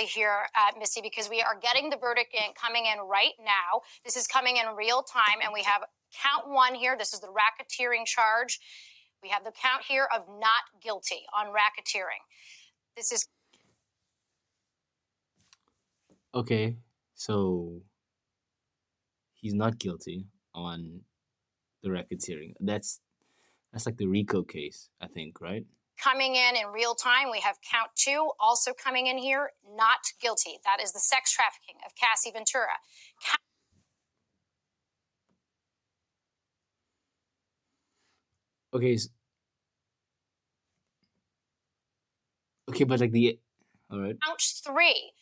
here, Misty, because we are getting the verdict coming in right now. This is coming in real time, and we have count one here. This is the racketeering charge. We have the count here of not guilty on racketeering. This is Okay, so he's not guilty on the racketeering. That's like the RICO case, I think, right? coming in real time. We have count two also coming in here, not guilty. That is the sex trafficking of Cassie Ventura. Okay, okay, but like all right. Count three,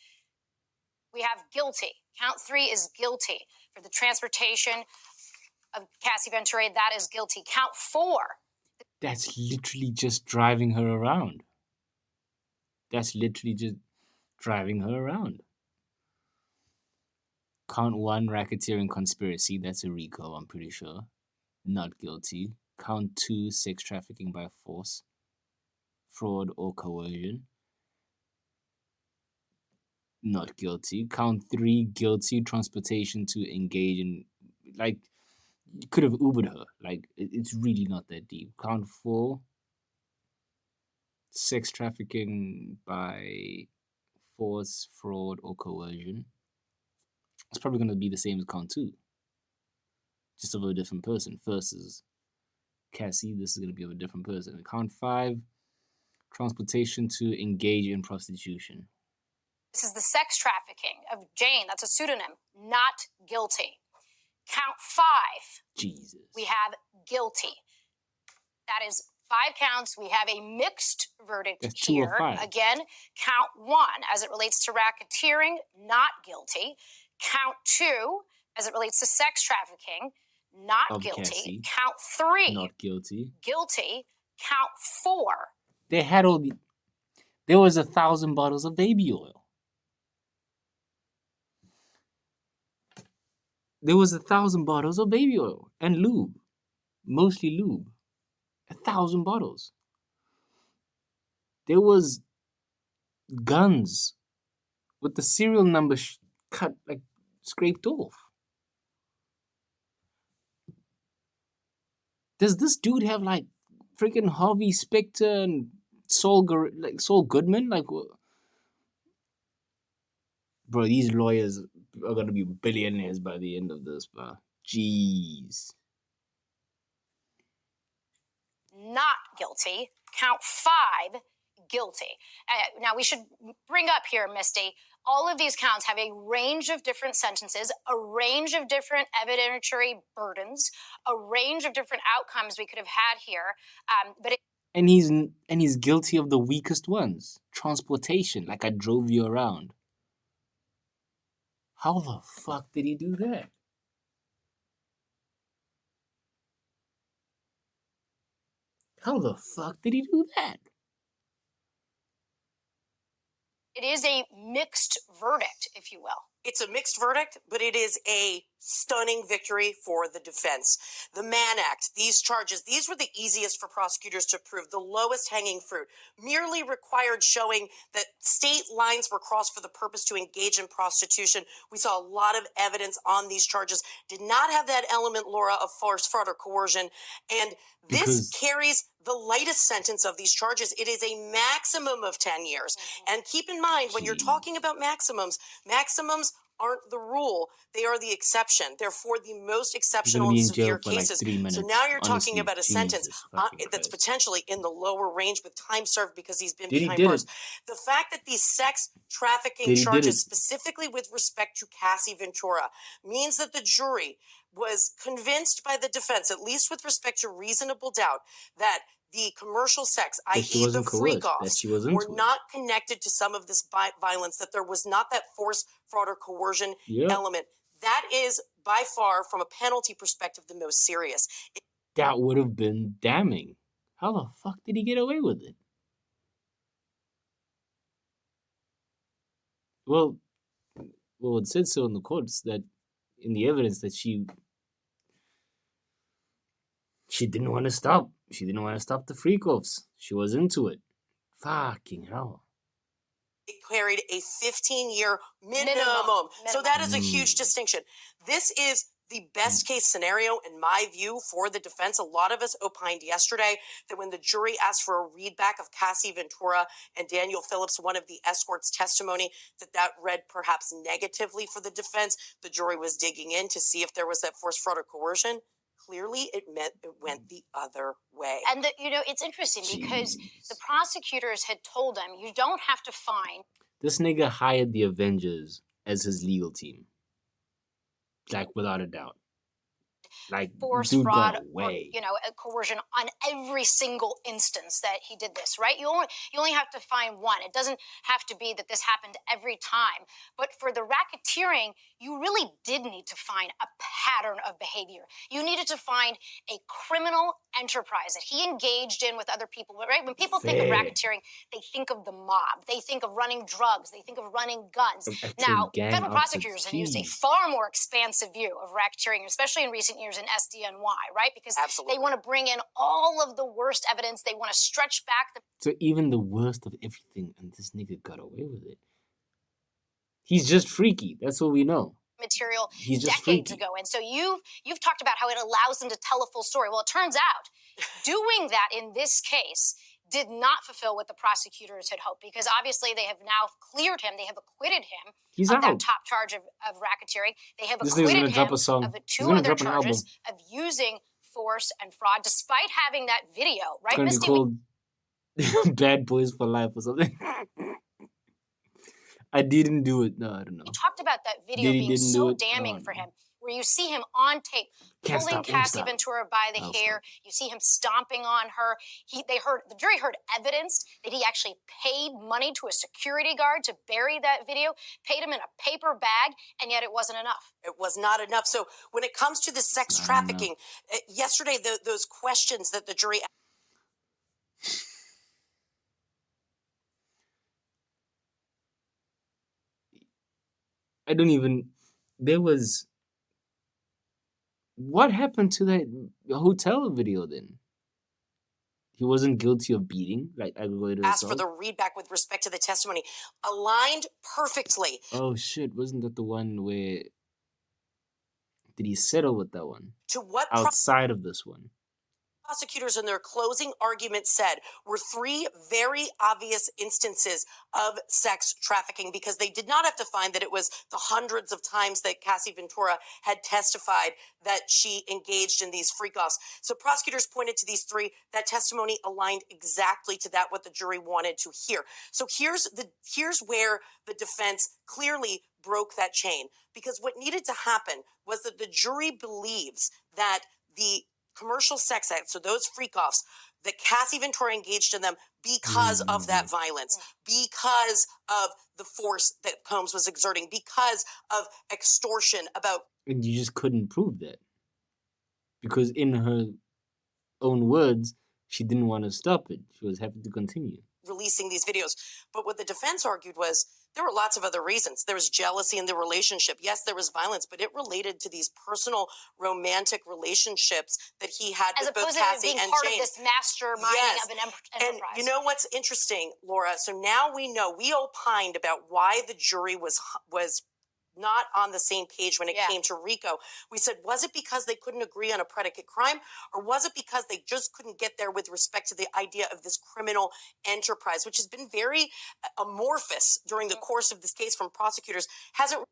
we have guilty. Count three is guilty for the transportation of Cassie Ventura. That is guilty. Count four. That's literally just driving her around. That's literally just driving her around. Count one, racketeering conspiracy. That's a RICO, I'm pretty sure. Not guilty. Count two, sex trafficking by force, fraud, or coercion. Not guilty. Count three, guilty, transportation to engage in, like, you could have Ubered her. Like, it's really not that deep. Count four, sex trafficking by force, fraud, or coercion. It's probably going to be the same as count two, just of a different person. First is Cassie. This is going to be of a different person. Count five, transportation to engage in prostitution. This is the sex trafficking of Jane. That's a pseudonym. Not guilty. Count five. Jesus. We have guilty. That is 5 counts. We have a mixed verdict That's here. 2 of 5. Again, count one as it relates to racketeering, not guilty. Count two as it relates to sex trafficking, not Of guilty. Cassie. Count three, Not guilty. Guilty. Count four. They had all the. There was 1,000 bottles of baby oil. There was 1,000 bottles of baby oil and lube, mostly lube. 1,000 bottles. There was guns with the serial number cut, like, scraped off. Does this dude have like freaking Harvey Specter and Saul Goodman? Like, bro, these lawyers are gonna be billionaires by the end of this, bro. Jeez. Not guilty. Count five, guilty. Now, we should bring up here, Misty, all of these counts have a range of different sentences, a range of different evidentiary burdens, a range of different outcomes we could have had here. And he's guilty of the weakest ones. Transportation, like I drove you around. How the fuck did he do that? How the fuck did he do that? It is a mixed verdict, if you will. It's a mixed verdict, but it is a stunning victory for the defense. The Mann Act, these charges, these were the easiest for prosecutors to prove, the lowest hanging fruit, merely required showing that state lines were crossed for the purpose to engage in prostitution. We saw a lot of evidence on these charges. Did not have that element, Laura, of force, fraud, or coercion. And this carries the lightest sentence of these charges. It is a maximum of 10 years. And keep in mind, when you're talking about maximums aren't the rule. They are the exception. They're for the most exceptional and severe cases. Like so now you're talking about a sentence that's potentially in the lower range with time served because he's been behind bars. The fact that these sex trafficking charges, specifically with respect to Cassie Ventura, means that the jury was convinced by the defense, at least with respect to reasonable doubt, that the commercial sex, i.e. the freak-offs, were not connected to some of this violence, that there was not that force, fraud, or coercion element. That is, by far, from a penalty perspective, the most serious. That would have been damning. How the fuck did he get away with it? Well, it said so in the courts, that in the evidence, that she didn't want to stop. She didn't want to stop the freak-offs. She was into it. Fucking hell. it carried a 15-year minimum. Minimum. So that is a Mm. huge distinction. This is the best case scenario, in my view, for the defense. A lot of us opined yesterday that when the jury asked for a readback of Cassie Ventura and Daniel Phillips, one of the escorts' testimony, that read perhaps negatively for the defense. The jury was digging in to see if there was that force, fraud, or coercion. Clearly, it went the other way. And it's interesting because the Jeez. prosecutors had told them you don't have to find This nigga hired the Avengers as his legal team. Like, without a doubt. Like, force, dude fraud, got away. or coercion on every single instance that he did this, right? You only have to find one. It doesn't have to be that this happened every time. But for the racketeering, you really did need to find a pattern of behavior. You needed to find a criminal enterprise that he engaged in with other people, right? When people think of Fair. racketeering, they think of the mob. They think of running drugs. They think of running guns. Of actual Now, gang federal outfits. prosecutors have used a Jeez. far more expansive view of racketeering, especially in recent years in SDNY, right? Because Absolutely. they want to bring in all of the worst evidence. They want to stretch back the So even the worst of everything, and this nigga got away with it. He's just freaky. That's what we know. material He's just decades freaky. ago. And so you've talked about how it allows them to tell a full story. Well, it turns out doing that in this case did not fulfill what the prosecutors had hoped, because obviously they have now cleared him. They have acquitted him He's of out. that top charge of racketeering. They have This nigga's acquitted gonna drop him a song. of the He's two gonna other drop an album. charges of using force and fraud, despite having that video, It's right, gonna be Misty? called Bad Boys for Life or something. I didn't do it. No, I don't know. We talked about that video Did he being didn't do so it? damning Oh, for no. him, where you see him on tape Can't pulling stop, won't Cassie stop. Ventura by the I'll hair. You see him stomping on her. The jury heard evidence that he actually paid money to a security guard to bury that video, paid him in a paper bag, and yet it wasn't enough. It was not enough. So when it comes to the sex not trafficking, yesterday those questions that the jury I don't even. There was. What happened to that hotel video then? He wasn't guilty of beating, like aggravated asked for assault. the readback with respect to the testimony aligned perfectly. Oh shit! Wasn't that the one where? Did he settle with that one To what outside of this one? prosecutors in their closing argument said were three very obvious instances of sex trafficking, because they did not have to find that it was the hundreds of times that Cassie Ventura had testified that she engaged in these freak-offs. So prosecutors pointed to these three. That testimony aligned exactly to that, what the jury wanted to hear. So here's where the defense clearly broke that chain, because what needed to happen was that the jury believes that the commercial sex acts, so those freak-offs, that Cassie Ventura engaged in them because of that violence, because of the force that Combs was exerting, because of extortion about... And you just couldn't prove that. Because in her own words, she didn't want to stop it. She was happy to continue. releasing these videos. But what the defense argued was there were lots of other reasons. There was jealousy in the relationship. Yes, there was violence, but it related to these personal romantic relationships that he had As with both opposed to Cassie being and part Jane. of this masterminding Yes. of an enterprise. And you know what's interesting, Laura? So now we know, we opined about why the jury was not on the same page when it came to RICO. We said, was it because they couldn't agree on a predicate crime, or was it because they just couldn't get there with respect to the idea of this criminal enterprise, which has been very amorphous during the course of this case from prosecutors? Hasn't...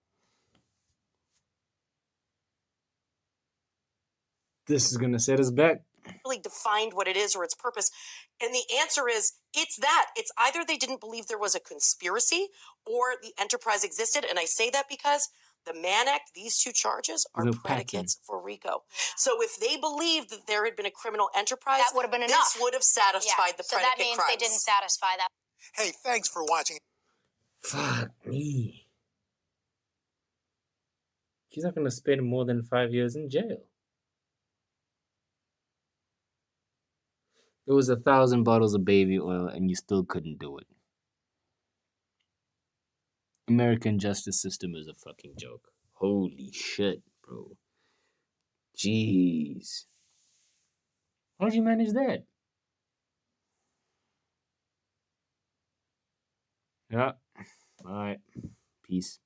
This is going to set us back. really defined what it is or its purpose. And the answer is, it's that. It's either they didn't believe there was a conspiracy or the enterprise existed. And I say that because the Mann Act, these two charges are No predicates for RICO. So if they believed that there had been a criminal enterprise, that would have been enough. This would have satisfied the so predicate that means crimes. they didn't satisfy that. Hey, thanks for watching. Fuck me. She's not going to spend more than 5 years in jail. There was 1,000 bottles of baby oil and you still couldn't do it. American justice system is a fucking joke. Holy shit, bro. Jeez. How'd you manage that? Yeah. All right. Peace.